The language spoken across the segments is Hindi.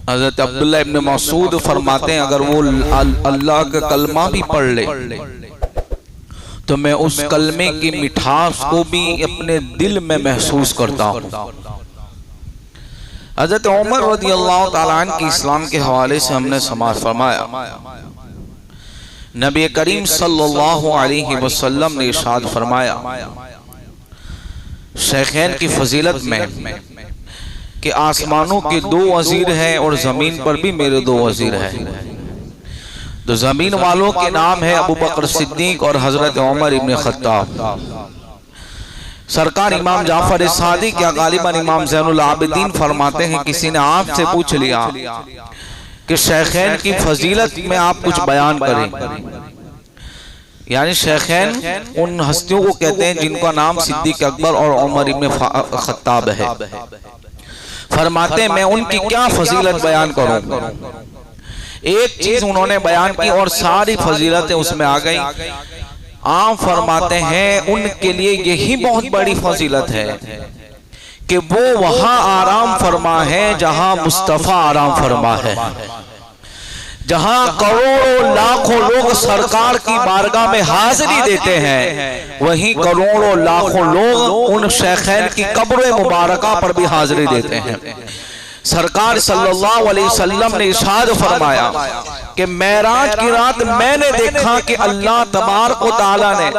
हज़रत अब्दुल्लाह इब्न मसूद फरमाते हैं अगर वो अल्लाह का कलमा भी पढ़ ले तो मैं उस कलमे की मिठास को भी अपने दिल में महसूस करता हूँ। हज़रत उमर रज़ियल्लाहु ताला अन्हु की इस्लाम के हवाले से हमने समाअत फरमाया, नबी करीम सल्लल्लाहु अलैहि वसल्लम ने इरशाद फरमाया शेखैन की फजीलत में कि आसमानों के 2 वजीर हैं और जमीन पर भी मेरे 2 वजीर हैं। तो जमीन वालों के नाम है अबू बकर सिद्दीक और हजरत उमर इब्न खत्ताब। सरकार इमाम जाफर सादिक या गालिबन इमाम ज़ैनुल आबिदीन फरमाते हैं किसी ने आपसे पूछ लिया कि शेखैन की फजीलत में आप कुछ बयान करें। यानी शेखैन उन हस्तियों को कहते हैं जिनका नाम सिद्दीक अकबर और उमर इब्न खत्ताब है। फरमाते हैं मैं उनकी क्या फजीलत बयान करूं। एक चीज उन्होंने बयान की और सारी फजीलतें उसमें आ गई। आम फरमाते हैं उनके लिए यही बहुत बड़ी फजीलत है कि वो वहां आराम फरमा है जहां मुस्तफा आराम फरमा है, जहां करोड़ों लाखों लोग सरकार की बारगाह में हाजिरी देते हैं, वहीं करोड़ों लाखों लोग उन शेखैन की कब्र मुबारका पर भी हाजिरी देते हैं। सरकार सल्लल्लाहु अलैहि वसल्लम ने इरशाद फरमाया कि मेराज की रात मैंने देखा कि अल्लाह तबारक व तआला ने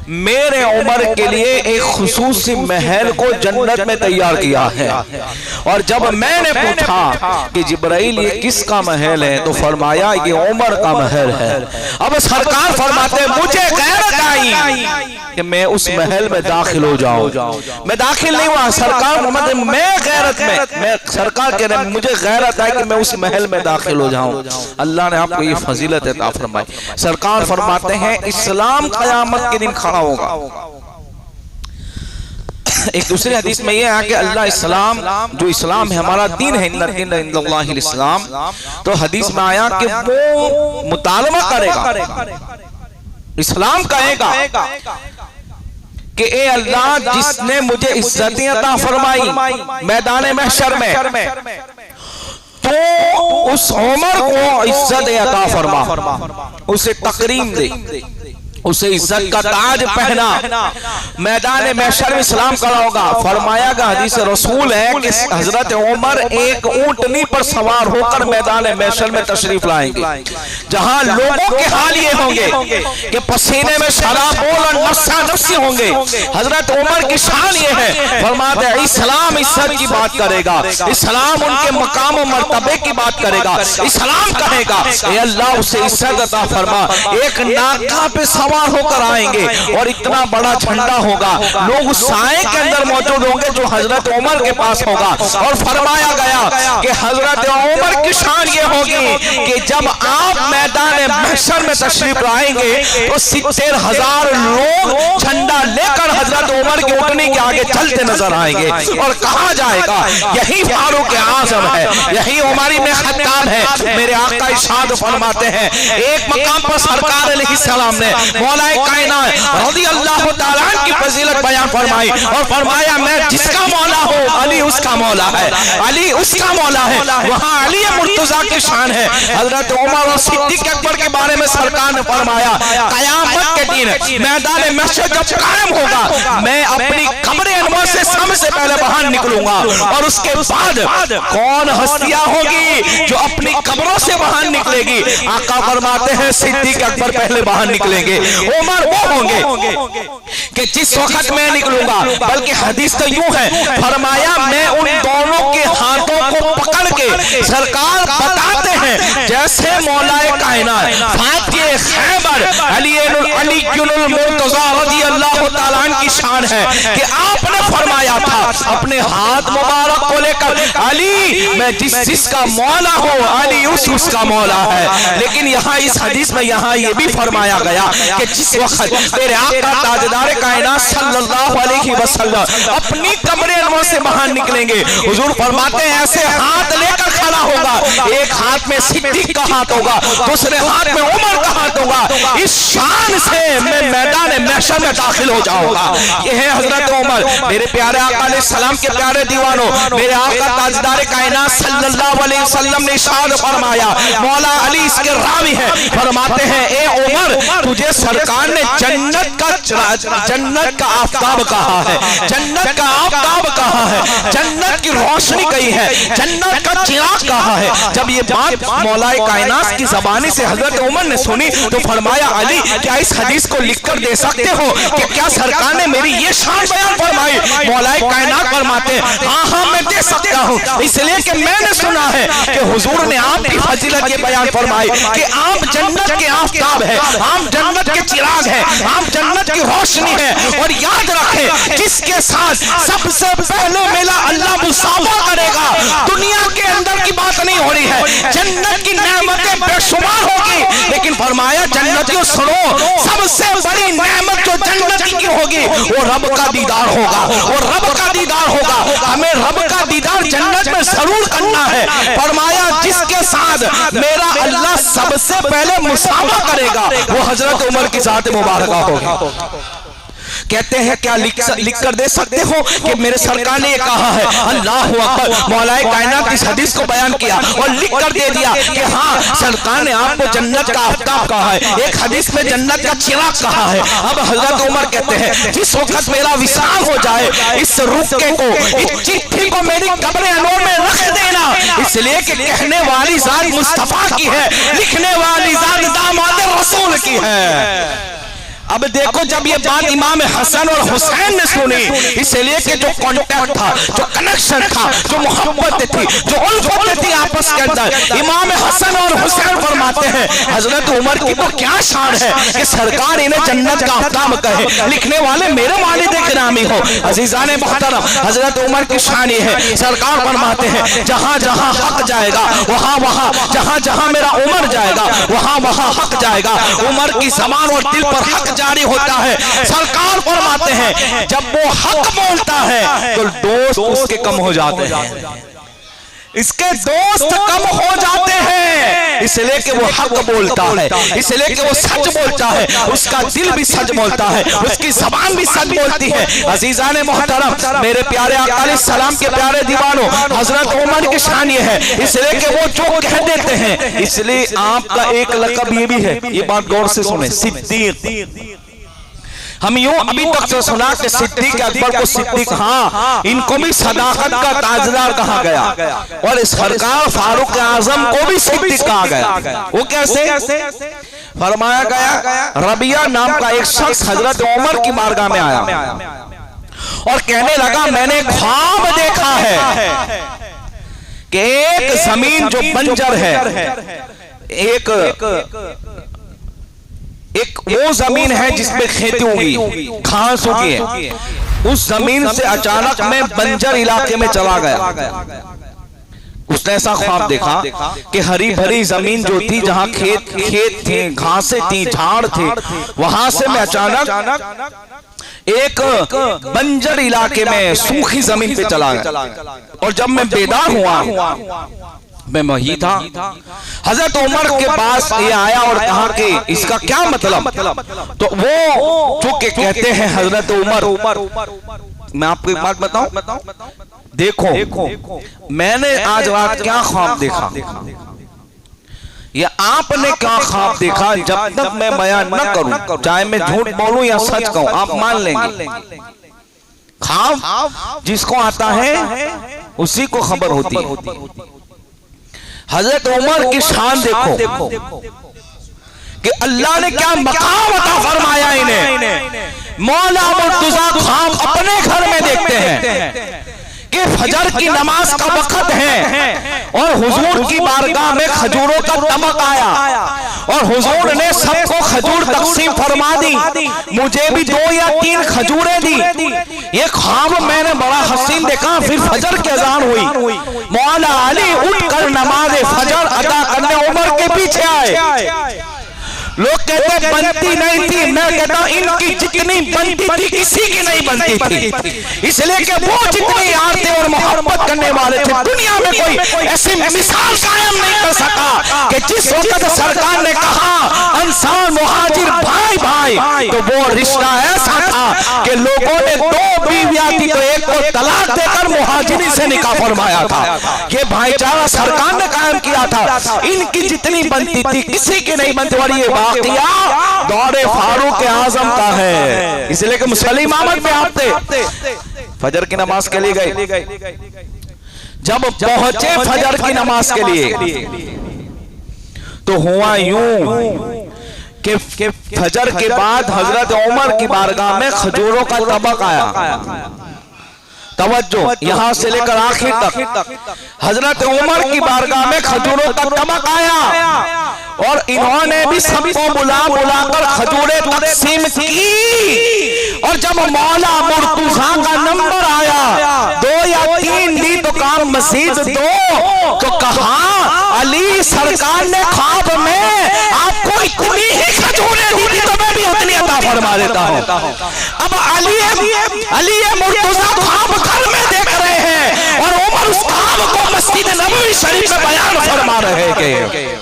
मेरे उमर के लिए एक खुसूसी महल को जन्नत में तैयार किया है। और जब मैंने पूछा कि जिब्राइल ये किसका महल है तो फरमाया ये उमर का महल है। अब सरकार फरमाते मुझे गैरत आई कि मैं उस महल में दाखिल हो जाऊं। मैं दाखिल नहीं हुआ, सरकार मैं गैरत में मैं सरकार कह रहे मुझे गैरत आई कि मैं उस महल में दाखिल हो जाऊं। अल्लाह ने आपको ये फजीलत अता फरमाई। सरकार फरमाते हैं इस्लाम क़यामत के दिन खड़ा होगा। एक दूसरी हदीस में यह है कि अल्लाह इस्लाम जो इस्लाम है हमारा दीन है इंदल्लाहिल इस्लाम, तो हदीस में आया कि वो मुतालबा करेगा, इस्लाम कहेगा कि ए अल्लाह जिसने मुझे इज्जत अता फरमाई मैदान महशर में तो उस उमर को इज्जत अता फरमा, उसे तकरीम दे, उसे इज्जत का ताज पहना, मैदान महशर में सलाम खड़ा होगा। फरमाया गया हदीस रसूल है कि हजरत उमर एक ऊंटनी पर सवार होकर मैदान महशर में तशरीफ लाएंगे, जहां लोगों के हाल ये होंगे कि पसीने में शराबोल और नफ्सा नफ्सी होंगे। हजरत उमर की शान ये है, फरमाते हैं इस्लाम इज्जत की बात करेगा, इस्लाम उनके मकाम और मर्तबे की बात करेगा, इस्लाम कहेगा ए अल्लाह उसे इज्जत अता फरमा। एक नाका पे होकर आएंगे और इतना बड़ा झंडा होगा, लोग उस साए के अंदर मौजूद होंगे जो हजरत उमर के पास होगा। और फरमाया गया कि हजरत उमर की शान ये होगी कि जब आप मैदान महशर में तशरीफ लाएंगे तो 70,000 लोग झंडा लेकर हजरत उमर की उठने के आगे चलते नजर आएंगे। और कहा जाएगा यही फारूक आजम है, यही उमर इब्न खत्ताब है। मेरे आका इरशाद फरमाते हैं एक मकाम पर सरकार अलैहिस्सलाम ने मौलाए कायनात रज़ियल्लाहु ताला अन्हु की फजीलत बयान फरमाई और फरमाया मैं जिसका मौला हूँ अली उसका मौला है, अली उसका मौला है। वहाँ अली मुर्तजा की शान है। हजरत उमर और सिद्दीक अकबर के बारे में सरकार ने फरमाया कयामत के दिन मैदान महशर जब कायम होगा मैं अपनी कब्र अनवर से सबसे पहले बाहर निकलूंगा और उसके बाद कौन हस्तियां होगी जो अपनी कब्रों से बाहर निकलेगी। आका फरमाते हैं सिद्दीक अकबर पहले बाहर निकलेंगे, उमर वो होंगे कि जिस वक्त मैं निकलूंगा। बल्कि हदीस तो यूं है, फरमाया मैं उन दोनों के हाथों को पकड़ के सरकार बताते हैं जैसे मौलाए कायनात फातिह खैबर अली मुर्तजा रज़ियल्लाहु ताला अन्हु की शान है कि आपने फरमाया था अपने हाथ मुबारक को लेकर अली मैं जिसका मौला हूँ अली उसका मौला है। लेकिन यहाँ इस हदीस में यहाँ ये भी फरमाया गया कि जिस वक्त मेरे आका ताजदार कायनात सल्लल्लाहु अलैहि वसल्लम अपनी कब्र अनवर से बाहर निकलेंगे, हुजूर फरमाते हैं ऐसे हाथ लेकर खड़ा होगा, एक हाथ में सिद्दीक का हाथ होगा, दूसरे हाथ में उमर का हाथ होगा। इस शान से मैं मैदान महशर में दाखिल हो जाऊंगा। ये है हजरत उमर। मेरे प्यारे आका अलैहिस्सलाम के प्यारे दीवानों, मेरे आका ताजदार कायनात सल्लल्लाहु अलैहि वसल्लम ने इरशाद फरमाया, मौला अली इसके रावी है, फरमाते हैं ए उमर, तुझे सरकार ने जन्नत का आफताब कहा है, जन्नत का आफताब कहा है, जन्नत की रोशनी कही है, जन्नत का चिराग कहा है। जब ये बात मौलाए कायनात की ज़बानी से हजरत उमर ने सुनी तो फरमाया, अली क्या इस हदीस को लिखकर दे सकते हो कि क्या सरकार ने मेरी ये शान बयान फरमाई? मौलाए कायनात फरमाते हैं, हाँ हाँ मैं दे सकता हूँ, इसलिए कि मैंने सुना है कि हुजूर ने आपकी फजीलत ये बयान फरमाई कि आप जन्नत के आफताब है, आप जन्नत के चिराग है, आप जन्नत की रोशनी है। और याद रखें, जिसके साथ सबसे पहले मेरा अल्लाह मुसाफा करेगा, दुनिया के अंदर की बात नहीं हो रही है, जन्नत की नेमतें बेशुमार होगी, लेकिन फरमाया जन्नतियों सुनो, सबसे बड़ी नेमत जो जन्नत की होगी वो रब का दीदार होगा, वो रब का दीदार होगा। हमें रब का दीदार जन्नत में जरूर करना है। फरमाया जिसके साथ मेरा अल्लाह सबसे पहले मुसाफा करेगा वो हजरत उमर की जात मुबारका होगी। कहते हैं क्या लिख कर दे सकते हो कि मेरे सरकार ने ये कहा है? अल्लाहु अकबर। मौलाए कायनात इस हदीस को बयान किया और लिख कर दे दिया कि हाँ, सरकार ने आपको जन्नत का आफताब कहा है, एक हदीस में जन्नत का चिराग कहा है। अब हजरत उमर कहते हैं जिस वक्त मेरा विसाल हो जाए, इस रुक्के को, इस चिट्ठी को मेरी कब्र अनवर में रख देना, इसलिए कि कहने वाली जात मुस्तफा की है, लिखने वाली जात दामाद रसूल की है। अब देखो, जब ये बात इमाम हसन और हुसैन ने सुनी, इसलिए कि जो कांटेक्ट था, जो कनेक्शन था, जो मोहब्बत थी, जो उल्फत थी आपस के अंदर, इमाम हसन और हुसैन फरमाते हैं हजरत उमर की तो क्या शान है कि सरकार इन्हें जन्नत का आफताब कहे, लिखने वाले मेरे वालिद गिरामी हो। अजीजान मोहतरम, हजरत उमर की शान ये है, सरकार फरमाते हैं जहां जहां हक जाएगा वहां वहां, जहां जहां मेरा उमर जाएगा वहां वहां हक जाएगा। उमर की जबान और दिल पर हक जारी होता है। सरकार फरमाते हैं जब वो हक बोलता है तो दोस्त उसके कम हो जाते हैं, इसके दोस्त कम हो जाते हैं, इसलिए कि वो हक बोलता है, इसलिए कि वो सच बोलता है, उसका दिल भी सच बोलता है, उसकी जबान भी सच बोलती है। अजीजान मोहतरम, मेरे प्यारे आका अलैहिस्सलाम के प्यारे दीवानों, हजरत उमर की शान ये है, इसलिए कि वो जो कह देते हैं, इसलिए आपका एक लक़ब ये भी है, ये बात गौर से सुने, सिद्दीक। हम यूं अभी तक से सुना कि सिद्दीक अकबर को सिद्दीक, हाँ, इनको भी सदाकत का ताजदार कहा गया, और सरकार फारूक आजम को भी सिद्दीक कहा गया। वो कैसे? फरमाया गया रबिया नाम का एक शख्स हजरत उमर की बारगाह में आया और कहने लगा मैंने ख्वाब देखा है कि एक जमीन जो बंजर है, एक वो जमीन है जिसमें खेती होगी, घास होगी है, उस जमीन से अचानक मैं बंजर इलाके में चला गया। उसने ऐसा ख्वाब देखा कि हरी भरी जमीन जो थी, जहां खेत थे, घासें थी, झाड़ थे, वहां से मैं अचानक एक बंजर इलाके में सूखी जमीन पे चला गया। और जब मैं बेदार हुआ, मैं वही था, हजरत उमर के पास ये आया और कहा कि इसका क्या मतलब? तो वो जो के कहते हैं हजरत उमर, मैं आपको एक बात बताऊं, देखो मैंने आज रात क्या ख्वाब देखा, या आपने क्या ख्वाब देखा, जब तक मैं बयान न करूं, चाहे मैं झूठ बोलूं या सच कहूं, आप मान लेंगे। ख्वाब जिसको आता है उसी को खबर होती है। हजरत उमर की शान देखो कि अल्लाह ने क्या मकाम अता फरमाया इन्हें। मौला मुर्तजा ख्वाब अपने घर में देखते हैं कि फजर की नमाज का वक्त है और हुजूर की बारगाह में खजूरों का तमक आया और हुजूर ने सबको खजूर तकसीम फरमा दी, मुझे भी 2 या 3 खजूरें दी। ये ख्वाब मैंने बड़ा हसीन देखा। फिर फजर की अजान हुई, मौला अली उठकर नमाज फजर अदा करने उमर के पीछे आए। लोग कहते बनती नहीं थी, मैं कहता हूं इनकी जितनी बनती थी किसी की नहीं बनती थी, इसलिए कि वो जितनी यार थे और मोहब्बत करने वाले थे, दुनिया में कोई ऐसी मिसाल कायम नहीं कर सका कि जिस वक्त सरकार ने कहा अंसार मुहाजिर भाई भाई, तो वो रिश्ता ऐसा था कि लोगों ने दो बीवियां थी तो एक को तलाक देकर मुहाजिरी से निकाह फरमाया था। ये भाईचारा सरकार ने कायम किया था। इनकी जितनी बनती थी किसी की नहीं बनती। और ये वाकया दौरे फारूक आजम का है, इसलिए कि मुसल्ली इमामत में आते फजर की नमाज के लिए गए, जब पहुंचे फजर की नमाज के लिए तो हुआ यूं कि फजर के बाद हजरत उमर की बारगाह में खजूरों का तबक आया। तवज्जो, यहां से लेकर आखिर तक हजरत उमर की बारगाह में खजूरों का तबक आया और इन्होंने भी सबको बुलाकर खजूरें तकसीम की। और जब मौला मुर्तुजा का नंबर आया 2 या 3 दी तो काम मजीद 2, तो कहा अली सरकार ने ख्वाब में आपको इतनी ही खजूरें दी थी तो मैं भी उतनी अता फरमा देता हूं। अब अली मुर्तुजा ख्वाब घर में देख रहे हैं और उमर उस ख्वाब को मस्जिद नबवी शरीफ में बयान फरमा रहे हैं।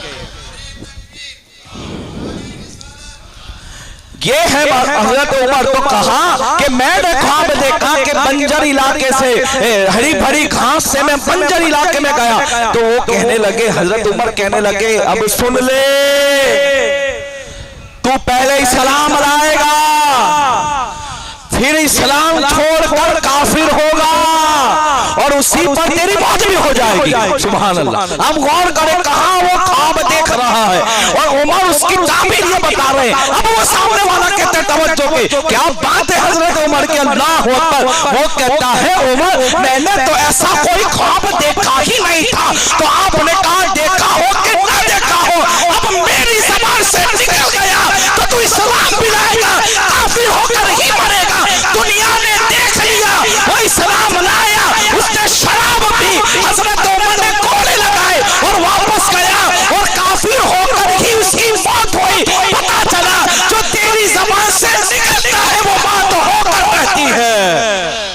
ये है हजरत उमर। तो कहा कि मैंने ख्वाब देखा कि बंजर इलाके से, हरी भरी घास से मैं बंजर इलाके में गया। तो वो कहने लगे, हजरत उमर कहने लगे अब सुन ले, तू पहले इस्लाम लाएगा फिर इस्लाम छोड़कर काफिर होगा और उसी पर तेरी मौत भी हो जाएगी। सुभान अल्लाह। अब गौर करें कहां वो ख्वाब देख रहा है और उमर उसकी ताबीर ये बता रहे हैं। अब वो सामने वाला कहते हैं तवज्जो के, क्या बात है हजरत उमर के, अल्लाह अकबर। वो कहता है उमर मैंने तो ऐसा कोई ख्वाब देखा ही नहीं था। तो आपने कहा देखा हो कि ना देखा हो, अब मेरी ज़बान से निकल गया तो तू इस्लाम भी लाएगा, काफिर होकर ही मरेगा। दुनिया ने देख लिया, वो इस्लाम लाया, उसने शराब पी, हजरत उमर ने कोड़े लगाए और वापस गया और काफिर होकर ही उसकी मौत हुई। पता चला जो तेरी ज़बान से निकलता है वो बात होकर रहती है।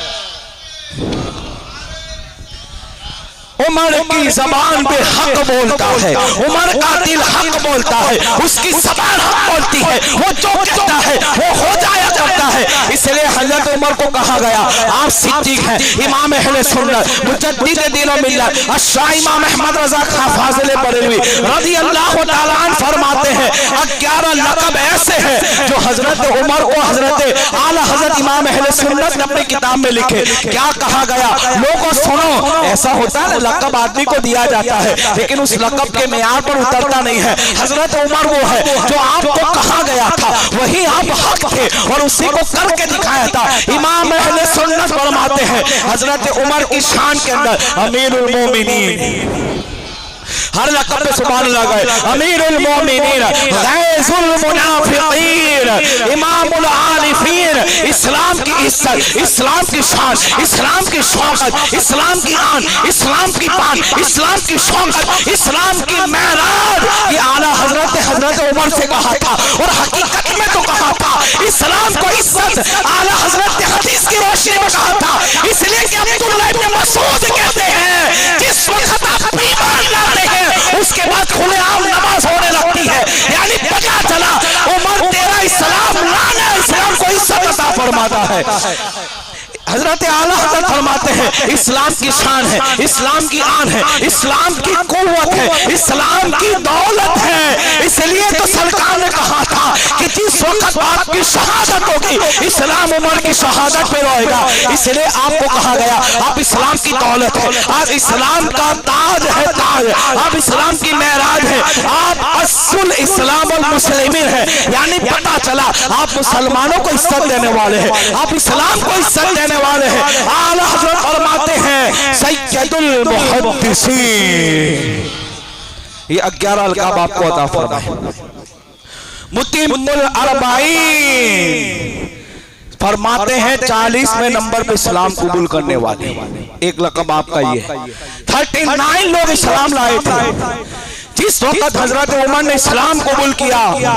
उमर की जबान पे हक बोलता है, उमर का दिल हक बोलता है, उसकी जबान हक बोलती है, वो जो कहता है वो हो जाया करता है। इसलिए हजरत उमर को कहा गया आप सिद्दीक हैं, इमाम अहले सुन्नत, मुजद्दिद दीन व मिल्लत, अशरा इमाम अहमद रज़ा खां फाज़िल बरेलवी रज़ी अल्लाह तआला अन्हु फरमाते हैं 11 लक़ब ऐसे हैं जो हजरत उमर को हजरत आला हजरत इमाम अहले सुन्नत ने अपनी किताब में लिखे। क्या कहा गया, लोगों सुनो, ऐसा होता है लक़ब आदमी को दिया जाता है लेकिन उस लक़ब के मेयार पर उतरता नहीं है। हजरत उमर वो है जो आपको कहा गया था वही आप हक थे और उसी को करके दिखाया था। इमाम अहले सुन्नत फरमाते हैं हजरत उमर की शान के अंदर अमीरुल मोमिनीन, हर लक़ब पे सुभान अल्लाह गए, अमीरुल मोमिनीन, गैज़ुल मुनाफ़िक़ीन, इमामुल आरिफ़ीन, इस्लाम की इज्जत, इस्लाम की शान, इस्लाम की शौकत, इस्लाम की आन, इस्लाम की पान, इस्लाम की शौकत, इस्लाम की मेराज, ये आला हजरत उमर से कहा था और हकीकत में तो कहा था। इस्लाम को इज्जत आला हजरत ने हदीस की रोशनी में कहा था। इसलिए कि अब्दुल्लाह इब्न मसूद कहते हैं जिस वक्त आप ईमान लाते हैं उसके बाद खुलेआम नमाज होने लगती है, यानी पता चला उमर तेरा इस्लाम लाना इस्लाम को इज्जत अता फरमाता है। हजरत आला हजरत फरमाते हैं इस्लाम की शान है, इस्लाम की आन है, इस्लाम की कुव्वत है, इस्लाम की दौलत है। इसलिए तो सरकार ने कहा था कि जिस वक्त आपकी शहादत होगी इस्लाम उमर की शहादत पे रहेगा। इसलिए आपको कहा गया आप इस्लाम की दौलत है, आप इस्लाम का ताज है, ताज, आप इस्लाम की मेराज है, आप असुल इस्लाम और मुस्लिमीन है, यानी पता चला आप मुसलमानों को इज्जत देने वाले हैं, आप इस्लाम को इज्जत देने वाले हैं। आला हज़रत फरमाते हैं सय्यदुल मुहद्दिसीन, ये 11 लक़ब आपको अता फरमाए। मुतिम्मुल अरबाईन फरमाते हैं 40वें नंबर पे इस्लाम कबूल करने वाले, एक लक़ब आपका ये है। 39 लोग इस्लाम लाए थे, जिस वक्त हजरत उमर ने इस्लाम कबूल किया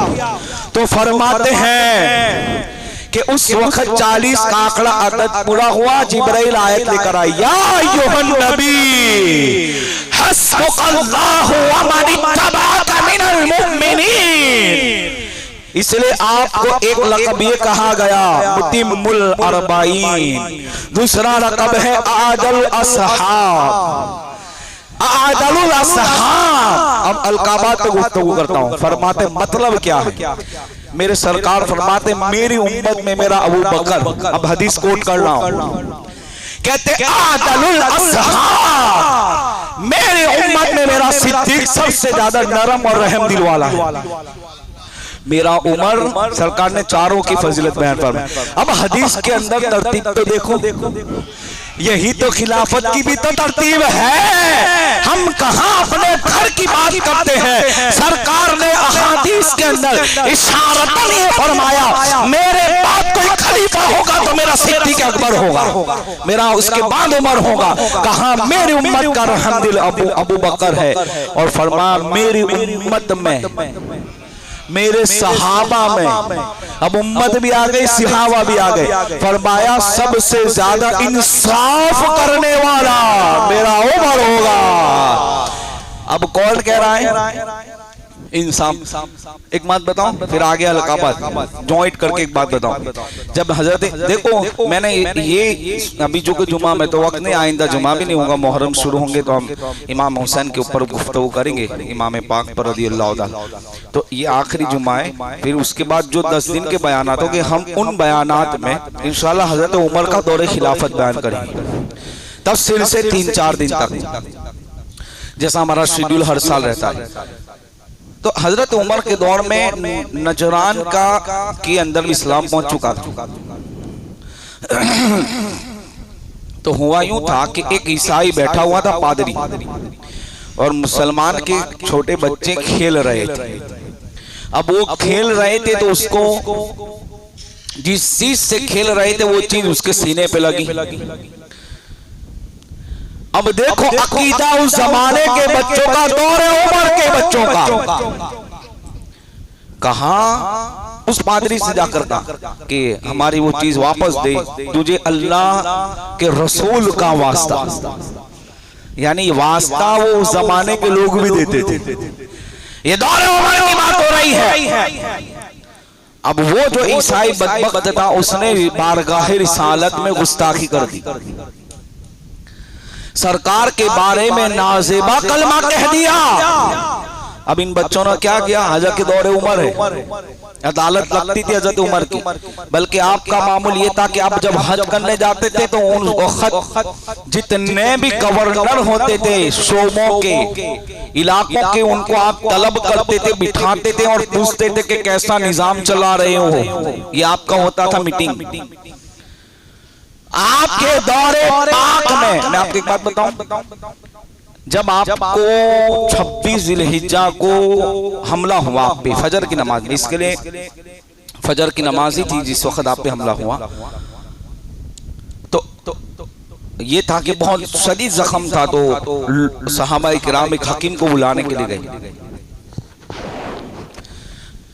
तो फरमाते हैं कि उस वक्त 40 का आंकड़ा अदद पूरा हुआ, जिब्राइल आयत लेकर आई, या अय्युहन नबी हस्बुकल्लाहु व मन इत्तबाअका मिनल मुमिनीन। इसलिए आपको एक लक़ब ये कहा गया मुतिम्मुल अरबाईन, दूसरा लक़ब है आदल असहाब, आदलुल असहाब। अब अलकाबात पे गुफ्तगू करता हूँ। फरमाते मतलब क्या है? मेरे सरकार फरमाते मेरी उम्मत में मेरा अबू बकर, अब हदीस कोट कर रहा हूँ, कहते आदलुल असहाब, मेरी उम्मत में मेरा सिद्दीक सबसे ज्यादा नरम और रहम दिल वाला है। मेरा उमर सरकार ने चारों की फजीलत बयान फरमाई। अब हदीस के अंदर तरतीब तो देखो, यही तो खिलाफत की भी तो तरतीब है। हम कहां अपने घर की बात करते हैं। सरकार ने अहादीस के अंदर इशारतन ये फरमाया मेरे बाद कोई खलीफा होगा तो मेरा सिद्दीक अकबर होगा, मेरा उसके बाद उमर होगा। कहा मेरी उम्मत का रहम दिल अबू बकर है, और फरमाया मेरी उम्मत में, मेरे सहाबा में, अब उम्मत भी आ गई, सहाबा भी आ गए, फरमाया सबसे ज्यादा इंसाफ करने वाला मेरा उमर होगा। अब कौन कह रहा है इंसाफ? एक बात बताऊं, फिर आगे अलकाबात जॉइंट करके एक बात बताऊं। जब हजरत देखो मैंने ये अभी जो जुमा में तो वक्त नहीं, आइंदा जुमा भी नहीं होगा, मुहर्रम शुरू होंगे तो हम इमाम हुसैन के ऊपर गुफ्तगू करेंगे, इमाम पाक पर रज़ियल्लाहु ताला। तो ये आखिरी जुमा है, फिर उसके बाद जो 10 दिन के बयानात होंगे, हम उन बयानात में इंशाल्लाह हजरत उमर का दौरे खिलाफत बयान करेंगे, तफसील से 3-4 दिन तक, जैसा हमारा शेड्यूल हर साल रहता है। तो हजरत उमर के दौर में नजरान के अंदर इस्लाम पहुंच चुका था। तो हुआ यूं था कि एक ईसाई बैठा हुआ था पादरी, और मुसलमान के छोटे बच्चे खेल रहे थे। अब वो खेल रहे थे तो उसको जिस चीज से खेल रहे थे वो चीज उसके सीने पे लगी। अब देखो अकीदा उस जमाने के बच्चों का, दौर है उमर के बच्चों का। कहा उस पादरी से जाकर कहा कि हमारी वो चीज वापस दे, तुझे अल्लाह के रसूल का वास्ता, यानी वास्ता वो उस जमाने के लोग भी देते थे। ये दौर उमर की बात हो रही है। अब वो जो ईसाई बदबख्त था उसने बारगाह रिसालत में गुस्ताखी कर दी, सरकार के बारे में नाजेबा कलमा कह दिया। अब इन बच्चों ने क्या किया? हजरत के दौरे उमर है, अदालत लगती थी हजरत उमर की, बल्कि आपका मामूल ये था कि आप जब हज करने जाते थे तो उन वक्त जितने भी गवर्नर होते थे शोबों के, इलाकों के, उनको आप तलब करते थे, बिठाते थे और पूछते थे कि कैसा निजाम चला रहे हो। ये आपका होता था मीटिंग। आपके दौरे पाक में मैं आपको एक बात बताऊं, जब आपको 26 ज़िलहिज्जा को हमला हुआ आप पे फजर की नमाज में, इसके लिए फजर की नमाज ही थी जिस वक्त आप पे हमला हुआ, तो ये था कि बहुत शदीद जख्म था, तो सहाबा किराम एक हकीम को बुलाने के लिए गए।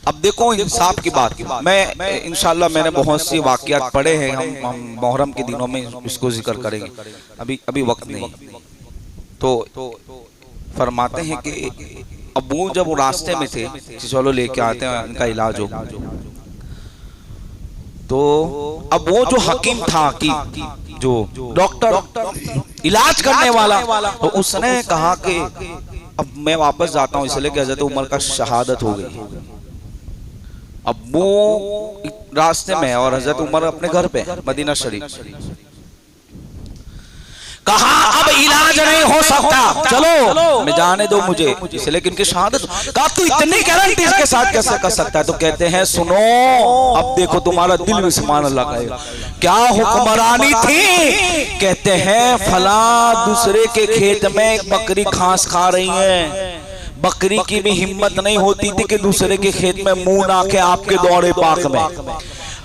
अब देखो इंसाफ की बात, मैं इंशाल्लाह मैंने बहुत सी वाक़यात पढ़े हैं, हम मुहर्रम के दिनों में इसको जिक्र करेंगे, अभी वक्त नहीं। तो फरमाते हैं कि अब वो जब रास्ते में थे, चलो लेके आते हैं इनका इलाज हो, तो अब वो जो हकीम था कि जो डॉक्टर इलाज करने वाला, तो उसने कहा कि अब मैं वापस जाता हूँ इसलिए कि हजरत उमर का शहादत हो गई। अब वो रास्ते में और हजरत उमर अपने घर पे मदीना शरीफ। कहा अब इलाज नहीं हो सकता, चलो मैं जाने दो मुझे, इसलिए कि इनकी शहादत। कहा तू इतनी गारंटी इसके साथ कैसे कर सकता है? तो कहते हैं सुनो, अब देखो तुम्हारा दिल भी सुभान अल्लाह का, क्या हुक्मरानी थी? कहते हैं फला दूसरे के खेत में एक बकरी घास खा रही है, बकरी की भी हिम्मत नहीं होती थी कि दूसरे के खेत में मुंह ना के आपके दौरे पाक में।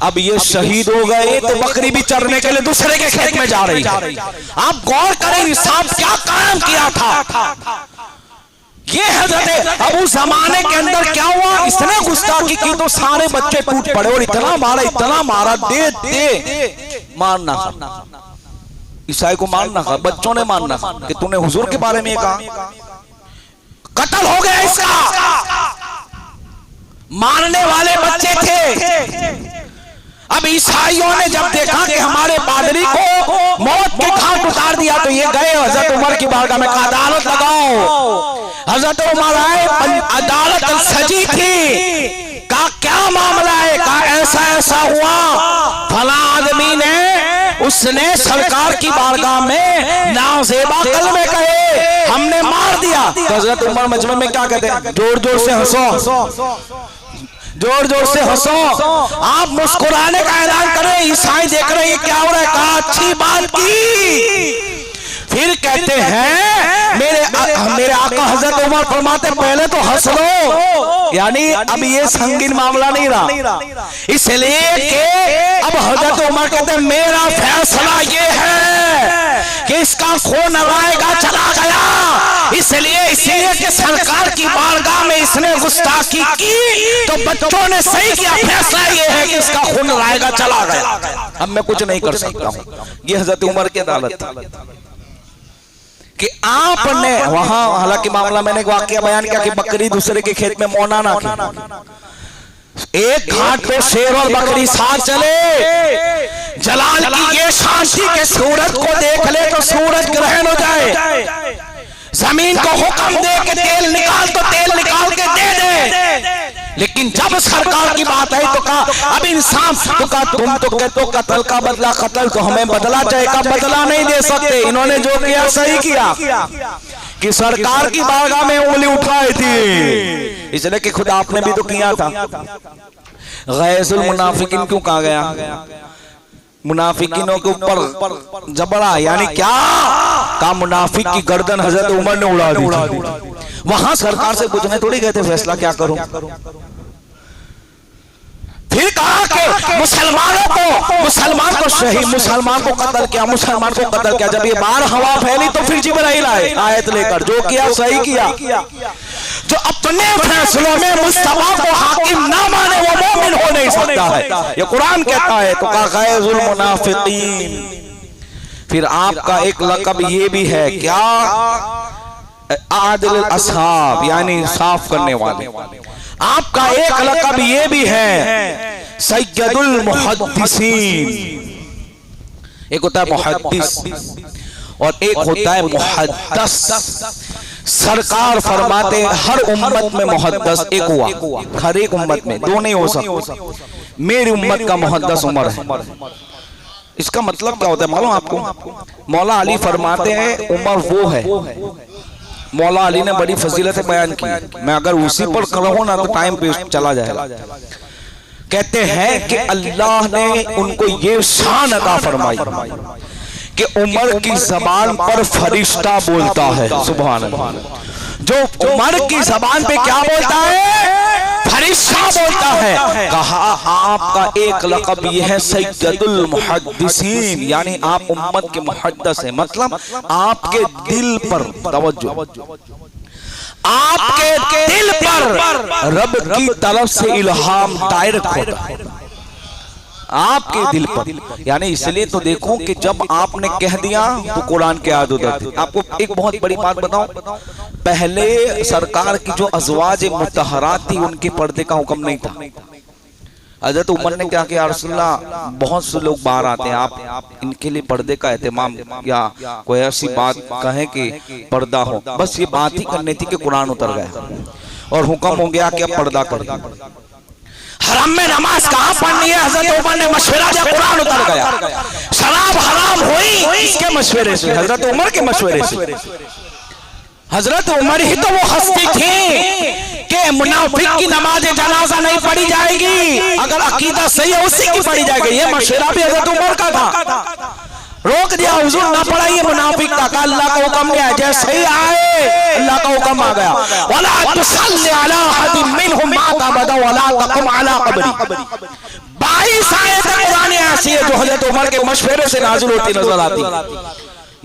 अब ये शहीद हो गए तो बकरी भी चरने के लिए दूसरे के खेत में जा रही है। आप गौर करें इंसाफ क्या कायम किया था। ये हजरत अबू जमाने के अंदर क्या हुआ, इसने गुस्ताखी की तो सारे बच्चे टूट पड़े और इतना मारा दे दे मारना, ईसाई को मारना था, बच्चों ने मारना था कि तूने हुजूर के बारे में कहा, कत्ल हो गया इसका। मारने वाले बच्चे थे। अब ईसाइयों ने जब देखा कि हमारे पादरी को मौत के घाट उतार दिया तो ये गए हजरत उमर की बारगाह में, अदालत लगाओ। हजरत उमर आए, अदालत सजी थी, का क्या मामला है, का ऐसा हुआ, फला आदमी ने उसने सरकार की बारगाह में नाज़ेबा कलमे कहे, हमने मार दिया। तो हजरत उमर मजमे में क्या कहते हैं, जोर जोर से हंसो, जोर जोर से हंसो, आप मुस्कुराने का ऐलान करें, ईसाई देख रहे हैं क्या हो रहा है, कहा अच्छी बात की। फिर कहते हैं मेरे आका हजरत उमर फरमाते पहले तो हंस लो, यानी अब ये संगीन मामला नहीं रहा, इसलिए कि अब हजरत उमर कहते हैं मेरा फैसला ये है कि इसका खून आएगा चला गया, इसलिए कि सरकार की बारगाह में इसने गुस्ताखी की तो बच्चों ने सही किया, फैसला ये है कि इसका खून आएगा चला गया, अब मैं कुछ नहीं कर सकता हूं। ये हजरत उमर की अदालत कि आपने वहां, हालांकि मामला मैंने एक वाकया बयान किया कि बकरी दूसरे के खेत में मौना ना की, एक घाट पे शेर और बकरी साथ चले, जलाल की ये शांति के सूरज को देख ले तो सूरज ग्रहण हो जाए, जमीन को हुक्म दे के तेल निकाल तो तेल निकाल के दे दे, लेकिन जब सरकार की बात है तो कहा अब इंसान तो कहा तुम तो कहते हो कत्ल का बदला कत्ल, तो हमें बदला चाहेगा, बदला नहीं दे सकते, इन्होंने जो किया सही किया कि सरकार की बारगाह में उंगली उठाई थी, इसलिए कि खुद आपने भी तो किया था। गैजुल मुनाफिकीन क्यों कहा गया, मुनाफिकीनों के ऊपर जबड़ा, यानी क्या का मुनाफिक की गर्दन हजरत उमर ने उड़ा दी थी। वहां सरकार से पूछने थोड़ी गए थे फैसला क्या करूं। फिर कहा कि मुसलमान को शहीद, मुसलमान को कत्ल किया, मुसलमान को कत्ल किया। जब ये बार हवा फैली तो फिर जिब्राइल आए आयत लेकर, जो किया सही किया, जो अपने फैसलों में मुस्तफा को हाकिम ना माने वो मोमिन हो नहीं सकता है, ये कुरान कहता है। तो कहा गैजुल मुनाफिकीन। फिर आपका एक लक़ब ये भी है क्या, आदिल असहाब, यानी साफ करने वाले। आपका एक लक़ब ये भी है सैयदुल मुहद्दिसीन। एक होता है मुहद्दिस और एक होता है मुहद्दस। सरकार फरमाते हर उम्मत में मुहद्दस एक हुआ, हर एक उम्मत में, दो नहीं हो सकते। मेरी उम्मत का मुहद्दस उमर है। इसका मतलब क्या होता है मालूम आपको? मौला अली फरमाते हैं उमर वो है, मौला अली ने बड़ी फजीलत बयान की, मैं अगर उसी पर कहूं ना तो टाइम पे चला जाएगा। कहते हैं कि अल्लाह ने उनको ये शान अता फरमाई कि उमर की जबान पर फरिश्ता बोलता है। सुभान अल्लाह। जो उमर की जबान पे क्या बोलता है? फरिश्ता बोलता है। कहा आपका एक लक़ब यह है सैयदुल मुहद्दिसीन, यानी आप उम्मत के मुहद्दिस हैं। मतलब आपके दिल पर तवज्जो, आपके दिल पर रब की तरफ से इल्हाम डायरेक्ट होता है आपके दिल पर। यानी इसलिए तो देखो कि जब आपने कह दिया तो कुरान के याद उतर थी। आपको एक बहुत बड़ी बात बताऊं, पहले सरकार की जो अज़वाज मुतहरात थी उनके पर्दे का हुक्म नहीं था। हज़रत उमर ने क्या किया, रसूलुल्लाह बहुत से लोग बाहर आते हैं, आप इनके लिए पर्दे का एहतमाम या कोई ऐसी बात कहें कि पर्दा हो, बस ये बात ही करनी थी कि कुरान उतर गया और हुक्म हो गया कि अब पर्दा करें। हराम में नमाज कहाँ पढ़नी है, हजरत उमर ने मशवरा दिया, कुरान उतर गया। शराब हराम हुई इसके मशवरे से, हजरत उमर के मशवरे से। हजरत उमर ही तो वो हस्ती थी कि मुनाफिक की नमाज जनाजा नहीं पढ़ी जाएगी, अगर अकीदा सही है उसी की पढ़ी जाएगी। ये मशवरा भी हजरत उमर का था। रोक दिया, हुजूर ना पढ़ाइए मुनाफिक का, अल्लाह का हुक्म गया, जैसे ही आए अल्लाह का हुक्म आ गया, वला तुसल्ली अला अहदिन मिनहुम माता बदा वला तकुम अला कब्री। 22 आयतें कुरान ऐसी है जो हजरत उमर के मशवरे से नाज़िल होती नजर आती।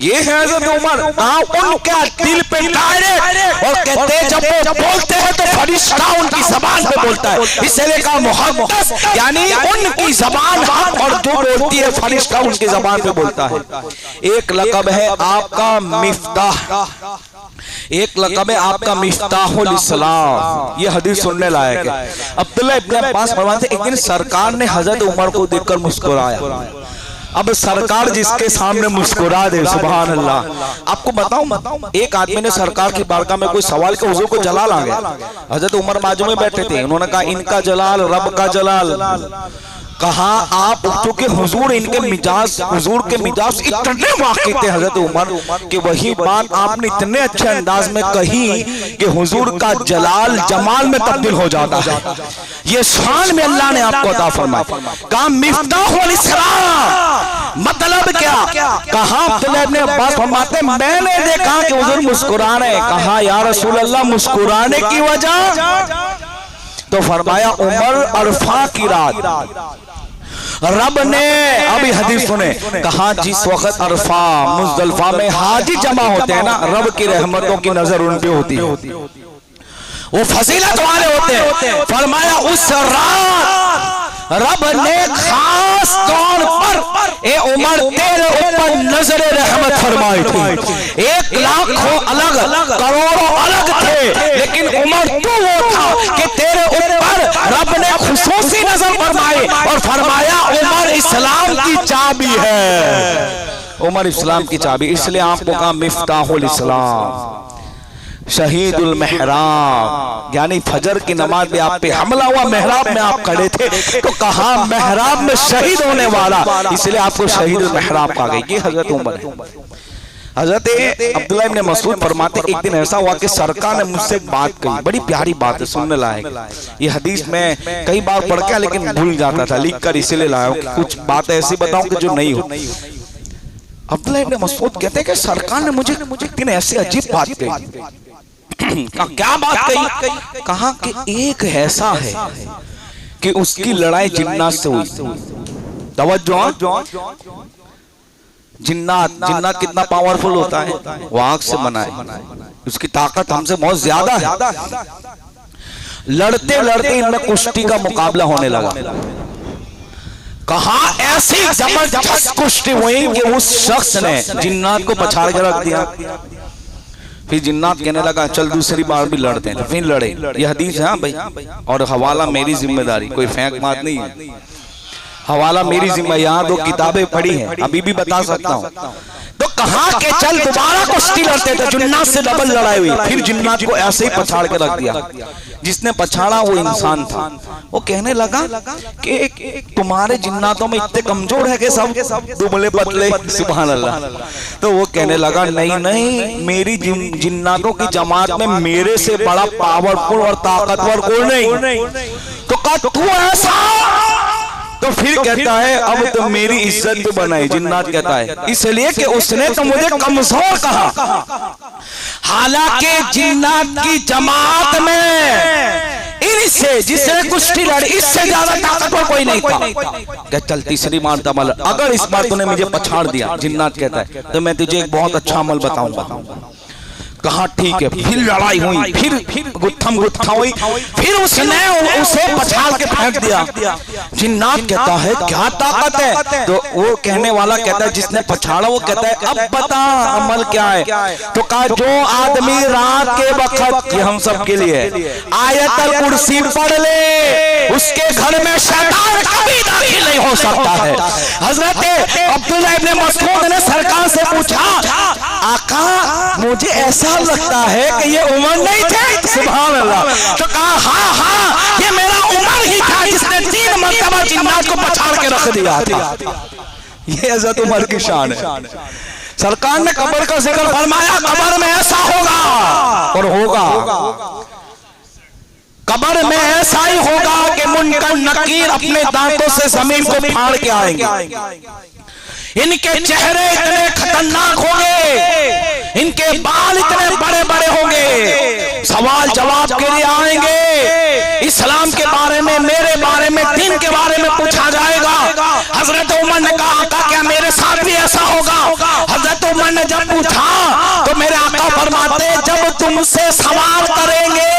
ये है हजरत उमर, उनका दिल पे डायरेक्ट और कहते हैं जब वो बोलते हैं तो फरिश्ता उनकी जबान पे बोलता है, इसलिए कहा मुहद्दिस यानी उनकी जबान हक और जो बोलती है फरिश्ता उनकी जबान पे बोलता है। एक लक़ब है आपका मिफ्ताह, एक लक़ब है आपका मिफ्ताहुल इस्लाम। ये हदीस सुनने लायक है। अब्दुल्ला इब्न अब्बास फरमाते हैं एक दिन सरकार ने हजरत उमर को देखकर मुस्कुराया। अब सरकार जिसके सामने मुस्कुरा दे, सुभान अल्लाह। आपको बताऊं, एक आदमी ने सरकार की बारगाह में कोई सवाल किया, हुजूर को जलाल आ गया। हजरत उमर बाजू में बैठे थे, उन्होंने कहा इनका जलाल रब का जलाल। कहा आप, क्योंकि हुजूर इनके मिजाज, हुजूर के मिजाज इतने वाकिफ थे हजरत उमर कि वही बात आपने इतने अच्छे अंदाज में कही कि हुजूर का जलाल जमाल में तब्दील हो जाता है। ये शान में अल्लाह ने आपको अता फरमाया। कहा मिफ्ताहुल इस्लाम मतलब क्या? कहा अब्दुल्लाह इब्न अब्बास फरमाते मैंने देखा कि हुजूर मुस्कुरा रहे। कहा या रसूल अल्लाह मुस्कुराने की वजह? तो फरमाया उमर अरफा की रात रब ने, अभी हदीस सुने, कहा जिस वक्त अरफा मुज़दलिफा में हाजी जमा होते हैं ना, रब की रहमतों की नजर उन पे होती है, वो फजीलत वाले होते हैं। फरमाया उस रात रब ने खास तौर पर ए उमर तेरे ऊपर नजर रहमत फरमाई थी। 1 लाख अलग करोड़ों अलग थे, लेकिन उमर तो वो था कि तेरे ऊपर रब ने खुसूसी नजर फरमाई और फरमाया उमर इस्लाम की चाबी है, उमर इस्लाम की चाबी। इसलिए आपको कहा मिफ्ताहुल इस्लाम, शहीदुल मेहराब, यानी फजर की नमाज में आप पे हमला हुआ, मेहराब में आप खड़े थे तो कहा मेहराब में शहीद होने वाला, इसलिए आपको शहीदुल मेहराब कहा गया। ये हजरत उमर है। हजरत अब्दुल्ला इब्न मसूद फरमाते एक दिन ऐसा हुआ कि सरकार ने मुझसे एक बात कही, बड़ी प्यारी बात है, सुनने लायक। ये हदीस में कई बार पढ़ के लेकिन भूल जाता था, लिख कर इसीलिए लाया हूं, कुछ बात ऐसी बताऊं कि जो नहीं हो। अब्दुल्ला इब्न मसूद कहते हैं कि सरकार ने मुझे एक दिन ऐसी अजीब बात कही। क्या बात कही? कहा कि एक ऐसा है कि उसकी लड़ाई जिन्नात से हुई। तवज्जो, जिन्नात कितना पावरफुल होता है, वो आग से बना है, उसकी ताकत हमसे बहुत ज्यादा है। लड़ते लड़ते इनमें कुश्ती का मुकाबला होने लगा। कहा ऐसी जबरदस्त कुश्ती हुई कि उस शख्स ने जिन्नात को पछाड़ के रख दिया। फिर जिन्नात कहने लगा चल दूसरी बार भी लड़ते हैं, फिर लड़े। यह हदीस है भाई, और हवाला मेरी जिम्मेदारी, कोई फेंक बात नहीं है, हवाला मेरी जिम्मेदारी। यहाँ 2 किताबें पढ़ी हैं, अभी भी बता सकता हूँ। तो कहा कि चल दोबारा कुश्ती लड़ते थे, जिन्नात से डबल लड़ाई हुई। फिर जिन्नात को ऐसे ही पछाड़ के रख दिया। जिसने पछाड़ा वो इंसान था। वो कहने लगा कि तुम्हारे जिन्नातों में इतने कमजोर है कि सब दुबले पतले, सुभान अल्लाह। तो वो कहने लगा नहीं नहीं, मेरी जिन्नातों की जमात में मेरे से बड़ा पावरफुल और ताकतवर कोई नहीं। तो कहा तू ऐसा? तो फिर कहता है अब तो मेरी इज्जत तो बनाई। जिन्नात कहता है इसलिए कि उसने तो मुझे कमजोर कहा, हालांकि जिन्नात की जमात में इनसे जिसने कुश्ती लड़ी इससे ज्यादा ताकतवर कोई नहीं था। क्या चल तीसरी बार अमल, अगर इस बार तूने मुझे पछाड़ दिया, जिन्नात कहता है, तो मैं तुझे एक बहुत अच्छा अमल बताऊंगा। कहा ठीक है। फिर लड़ाई हुई, फिर गुत्थम गुत्था हुई, फिर उसने उसे पछाड़ के फेंक दिया। जिन्नात कहता है क्या ताकत है? तो वो कहने वाला कहता है जिसने पछाड़ा वो कहता है अब बता अमल क्या है? तो कहा जो आदमी रात के वक्त, ये हम सब के लिए आयतल कुर्सी पढ़ ले उसके घर में शैतान कभी दाखिल नहीं हो सकता है। हजरत अब्दुल्ला इब्न मसूद ने सरकार से पूछा आका मुझे ऐसा लगता है कि ये उमर नहीं थे, सुभान अल्लाह। तो कहा हाँ हाँ ये मेरा उमर ही था जिसने 3 मरतबा जिन्नात को पछाड़ के रख दिया था। ये हज़रत उमर की शान है। सरकार ने कब्र का जिक्र फरमाया, कब्र में ऐसा होगा और होगा, कब्र में ऐसा ही होगा कि मुनकर नकीर अपने दांतों से जमीन को फाड़ के आएंगे। इनके चेहरे इतने खतरनाक होंगे, इनके बाल इतने बड़े बड़े होंगे, सवाल जवाब के लिए आएंगे। इस्लाम के बारे में, मेरे बारे में, दीन के बारे में पूछा जाएगा। हजरत उमर ने कहा आका क्या मेरे साथ भी ऐसा होगा? हजरत उमर ने जब पूछा तो मेरे आका आका फरमाते जब तुमसे सवाल करेंगे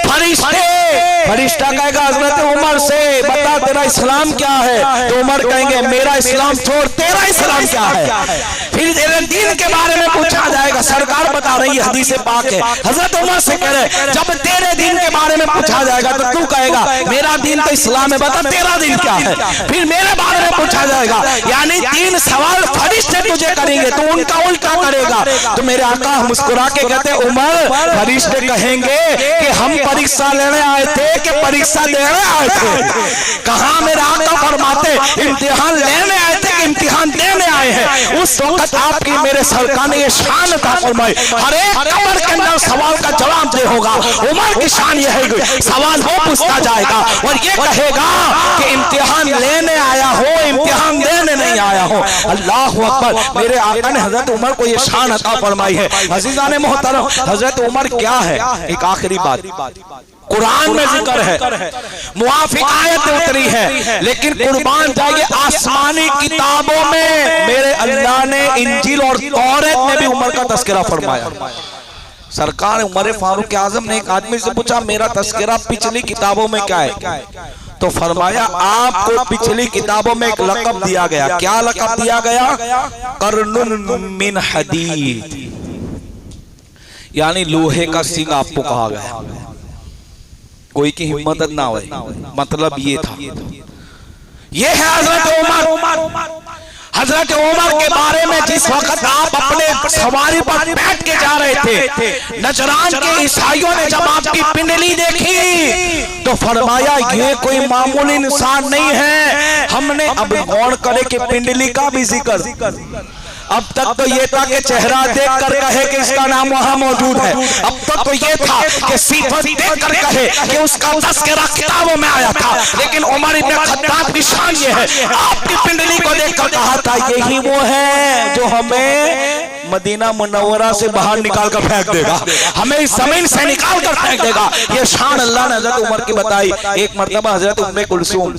फरिश्ते, फरिश्ता कहेगा हजरत उमर से बता तेरा इस्लाम क्या है, तो उमर कहेंगे मेरा इस्लाम छोड़ तेरा इस्लाम क्या है। फिर तेरे दीन के बारे में पूछा जाएगा, सरकार बता रही है हदीस पाक है, हजरत उमर से कह रहे जब तेरे दीन के बारे में पूछा जाएगा तो तू कहेगा मेरा दीन तो इस्लाम है, बता तेरा दीन क्या है। फिर मेरे बारे में पूछा जाएगा, यानी 3 सवाल फरिश्ते तुझे करेंगे, तो उनका उल्टा करेगा। तो मेरे आका मुस्कुरा के कहते उमर फरिश्ते कहेंगे कि हम परीक्षा लेने आए थे कि परीक्षा देने आए थे। कहा मेरे आका फरमाते इम्तिहान लेने आए थे कि इम्तिहान देने आए हैं। उस वक्त आपकी मेरे सरकार ने ये शान अता फरमाई, हर एक कब्र के अंदर सवाल का जवाब दे होगा। उमर की शान यह है, सवाल वो पूछता जाएगा और ये कहेगा कि इम्तिहान लेने आया हो, इम्तिहान देने नहीं आया हो। अल्लाह अकबर। मेरे आका ने हजरत उमर को ये शान अता फरमाई है। अजीजाने मोहतरम, हजरत उमर क्या है, एक आखिरी बात, कुरान में जिक्र है, मुआफिक आयत उतरी है, लेकिन कुर्बान जाइए आसमानी किताबों में मेरे अल्लाह ने इंजील और तौरात में भी उमर का तस्करा फरमाया। सरकार उमर फारूक आजम ने एक आदमी से पूछा मेरा तस्करा पिछली किताबों में क्या है, तो फरमाया आपको पिछली किताबों में एक लक़ब दिया गया। क्या लक़ब दिया गया? कर्नुन मिन हदीद, यानी लोहे का सींग आपको कहा गया, कोई की हिम्मत ना हो। मतलब ये था, ये है हजरत उमर। हजरत उमर के बारे में जिस वक्त आप अपने सवारी पर बैठ के जा रहे थे, नजरान के ईसाइयों ने जब आपकी पिंडली देखी तो फरमाया ये कोई मामूली इंसान नहीं है। हमने अब गौर करे कि पिंडली का भी जिक्र, अब तक तो ये था कि चेहरा देखकर कहे कि इसका नाम वहां मौजूद है, अब तक तो ये था कि सिफत देखकर कहे कि उसका तस्करा किताबों में आया था। लेकिन उमर इब्न खत्ताब की शान ये है, आपकी पिंडली को देखकर कहा था यही वो है जो हमें मदीना मुनव्वरा से बाहर निकाल कर फेंक देगा, हमें इस जमीन से निकाल कर फेंक देगा। ये शान अल्लाह ने हजरत उमर की बताई। एक मर्तबा हजरत उम्मे कुलसूम,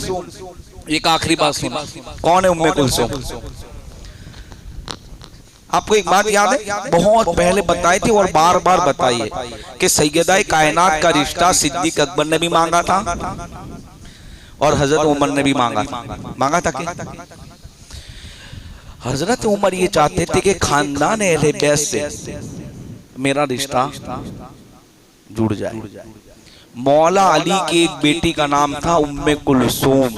एक आखिरी बात सुना, कौन है उम्मे कुलसूम? आपको एक बात याद है, बहुत पहले बताई थी और बार बार बताइए कि सैयदा कायनात का रिश्ता सिद्दीक अकबर ने भी मांगा था और हजरत उमर ने भी मांगा था कि हजरत उमर ये चाहते थे कि खानदान अहले बैत से मेरा रिश्ता जुड़ जाए। मौला अली की एक बेटी का नाम था उम्मे कुलसूम,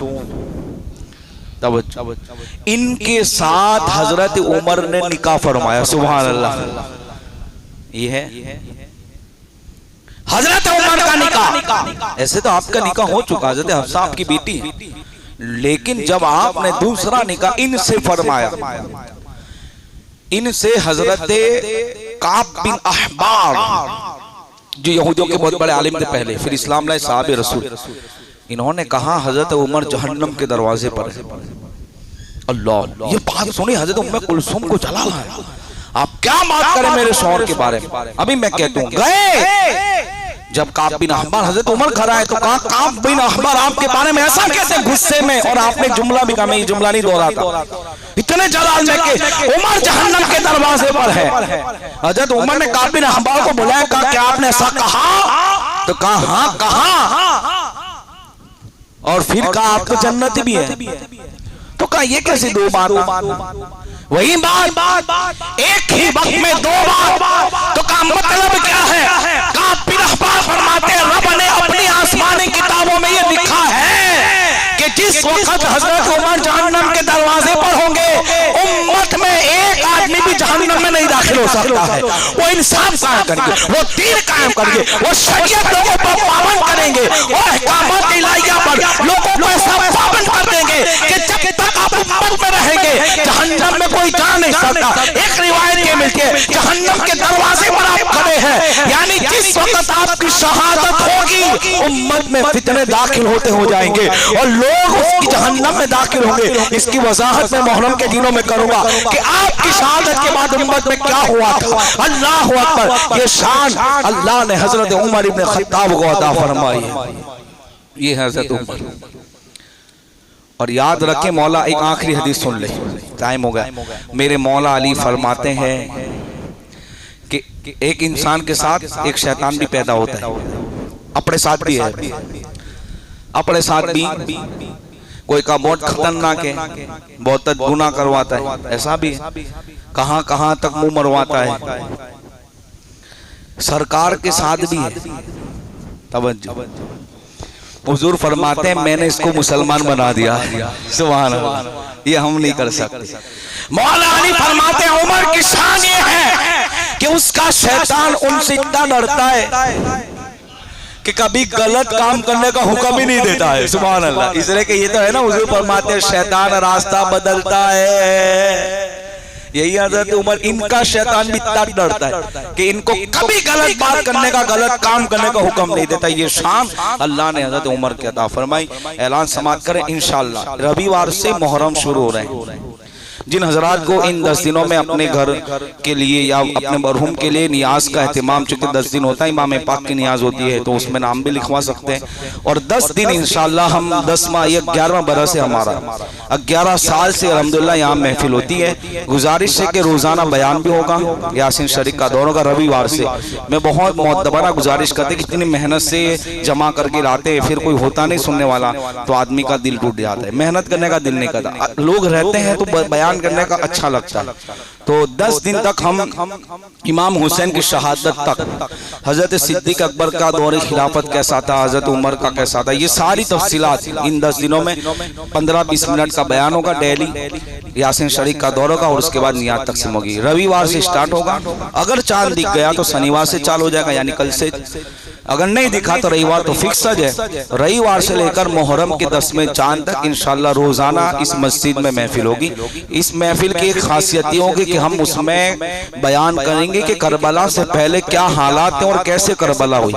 इनके साथ हजरत उमर ने निकाह फरमाया। सुभान अल्लाह। ये है हजरत उमर का निकाह। ऐसे तो आपका निकाह हो चुका, हजरत हफ्सा आपकी बेटी है, लेकिन जब आपने दूसरा निकाह इनसे फरमाया, इनसे हजरत काब बिन अहबार जो यहूदियों के बहुत बड़े आलिम थे पहले, फिर इस्लाम लाए साहब रसूल, इन्होंने कहा हजरत उमर जहन्नम के दरवाजे पर है। अल्लाह, ये बात सुनी हजरत उम्मे कुलसूम को जला है। आप क्या बात करें मेरे शौहर के बारे में? अभी मैं कहता हूँ गए जब काब बिन अहबार हजरत उमर घर आए तो कहा काब बिन अहबार आपके बारे में ऐसा कैसे गुस्से में, और आपने जुमला भी कहा, मैं ये जुमला नहीं दोहराता, इतने जलाल में कि उमर जहन्नम के दरवाजे पर है। हजरत उमर ने काब बिन अहबार को बुलाया, कहा क्या आपने ऐसा कहा? तो कहा हाँ कहा, और फिर कहा आप तो जन्नत भी है। तो कहा ये कैसी दो बात? वही बात एक ही वक्त में दो बात। तो कहा मतलब क्या है? कहा फिर अखबार फरमाते रब ने अपनी आसमानी किताबों में ये लिखा है कि जिस वक्त हजरत उमर जहन्नम के दरवाजे पर होंगे, उम्मत में एक आदमी भी जहन्नम में नहीं दाखिल हो सकता है। वो इंसाफ कायम करेंगे, वो दीन कायम करेंगे, वो शरीयत लोगों पर पाबंद करेंगे और अहकामात इलाहिया पर लोगों को ऐसा पाबंद कर देंगे कि जब तक आप उम्मत में रहेंगे जहन्नम में कोई जा नहीं सकता। एक रिवायत ये मिलती है जहन्नम के दरवाजे पर आप खड़े हैं, यानी जिस वक्त आपकी शहादत होगी उम्मत में फितने दाखिल होते हो जाएंगे और लोग उसकी जहन्नम में दाखिल होंगे। इसकी वजाहत मैं मुहर्रम के दिनों में करूंगा कि आपकी शहादत के बाद उम्मत में क्या हुआ था। अल्लाह अकबर। ये शान अल्लाह ने हजरत उमर इब्न खत्ताब को अता फरमाई है। ये हजरत उमर। और याद रखें मौला, एक आखिरी हदीस सुन ले, टाइम हो गया। मेरे मौला अली फरमाते हैं कि कि एक इंसान के साथ एक शैतान भी पैदा होता है, अपने साथ भी है, अपने साथ भी कोई का बहुत खतरनाक है, बहुत गुनाह करवाता है, ऐसा भी है, कहां कहां तक मुंह मरवाता है, सरकार के साथ भी है। तवज्जो, हुजूर फरमाते हैं मैंने इसको मुसलमान बना दिया है। सुभान अल्लाह, ये हम नहीं कर सकते। मौला अली फरमाते हैं उमर की शान ये है कि उसका शैतान उनसे इतना डरता है कि कभी गलत काम करने का हुक्म ही नहीं देता है। सुभान अल्लाह, इसलिए कि ये तो है ना, हुजूर फरमाते हैं शैतान रास्ता बदलता है, यही हजरत उमर, इनका शैतान भी इतना डरता है कि इनको कभी गलत बात करने का, गलत काम करने का हुक्म नहीं देता। ये शान अल्लाह ने हजरत उमर के अता फरमाई। ऐलान समाप्त करें इंशाअल्लाह, रविवार से मुहर्रम शुरू हो रहे हैं। जिन हजरात को इन 10 दिनों में अपने घर के लिए या अपने मरहूम के लिए नियाज का एहतमाम, चूंकि 10 दिन होता है, इमाम पाक की नियाज होती है, तो उसमें नाम भी लिखवा सकते हैं। और 10 दिन इंशाअल्लाह हम 10वां, ये 11वां बरस है हमारा, 11 साल से अल्हम्दुलिल्लाह यहाँ महफिल होती है। गुजारिश है कि रोजाना बयान भी होगा, यासीन शरीफ का दौर होगा रविवार से। मैं बहुत मोहतबरा गुजारिश करते कि इतनी मेहनत से जमा करके लाते हैं, फिर कोई होता नहीं सुनने वाला तो आदमी का दिल टूट जाता है, मेहनत करने का दिल नहीं करता। लोग रहते हैं तो बयान करने का अच्छा लगता है। तो 10 दिन तक हम इमाम हुसैन की शहादत तक, हजरत सिद्दीक अकबर का दौर खिलाफत कैसा था, हजरत उमर का कैसा था, ये सारी तफसीलात इन 10 दिनों में 15-20 मिनट का बयान होगा डेली। यासीन शरीफ का दौर होगा और उसके बाद नियात तकसीम होगी। रविवार से स्टार्ट होगा, अगर चांद दिख गया तो शनिवार से चालू हो जाएगा, यानी कल से। अगर नहीं दिखा तो रविवार तो फिक्स है। रविवार से लेकर मुहर्रम के 10वें चांद तक इंशाअल्लाह रोजाना इस मस्जिद में महफिल होगी। इस महफिल की एक खासियत ये होगी कि हम उसमें बयान करेंगे कि करबला से पहले क्या हालात थे और कैसे करबला हुई,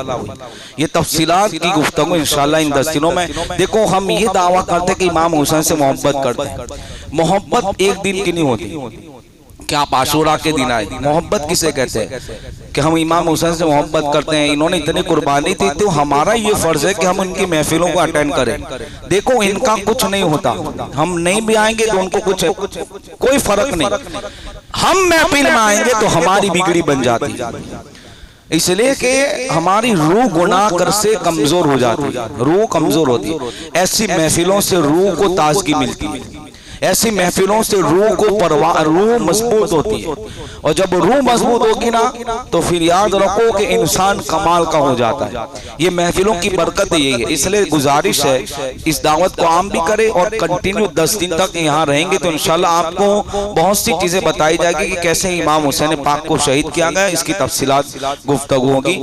ये तफसीलात की गुफ्तगू इंशाअल्लाह इन 10 दिनों में। देखो, हम ये दावा करते कि इमाम हुसैन से मोहब्बत करते हैं। मोहब्बत एक दिन की नहीं होती कि आप आशूरा के दिन आए। मोहब्बत किसे कहते हैं कि हम इमाम हुसैन से मोहब्बत करते हैं, इन्होंने इतनी कुर्बानी दी, तो हमारा ये फर्ज है कि हम उनकी महफिलों को अटेंड करें। देखो, इनका कुछ नहीं होता, हम नहीं भी आएंगे तो उनको कुछ कोई फर्क नहीं, हम महफिल में आएंगे तो हमारी बिगड़ी बन जाती है। इसलिए कि हमारी रूह गुनाह कर से कमजोर हो जाती है, रूह कमजोर होती है। ऐसी महफिलों से रूह को ताजगी मिलती है, ऐसी महफिलों से रूह मजबूत होती है। और जब रूह मजबूत होगी ना तो फिर याद रखो कि इंसान कमाल का हो जाता है। ये महफिलों की बरकत यही है। इसलिए गुजारिश है इस दावत को आम भी करें और कंटिन्यू 10 दिन तक यहाँ रहेंगे तो इंशाल्लाह आपको बहुत सी चीजें बताई जाएगी कि कैसे इमाम हुसैन पाक को शहीद किया गया, इसकी तफसीलात गुफ्तगू होगी।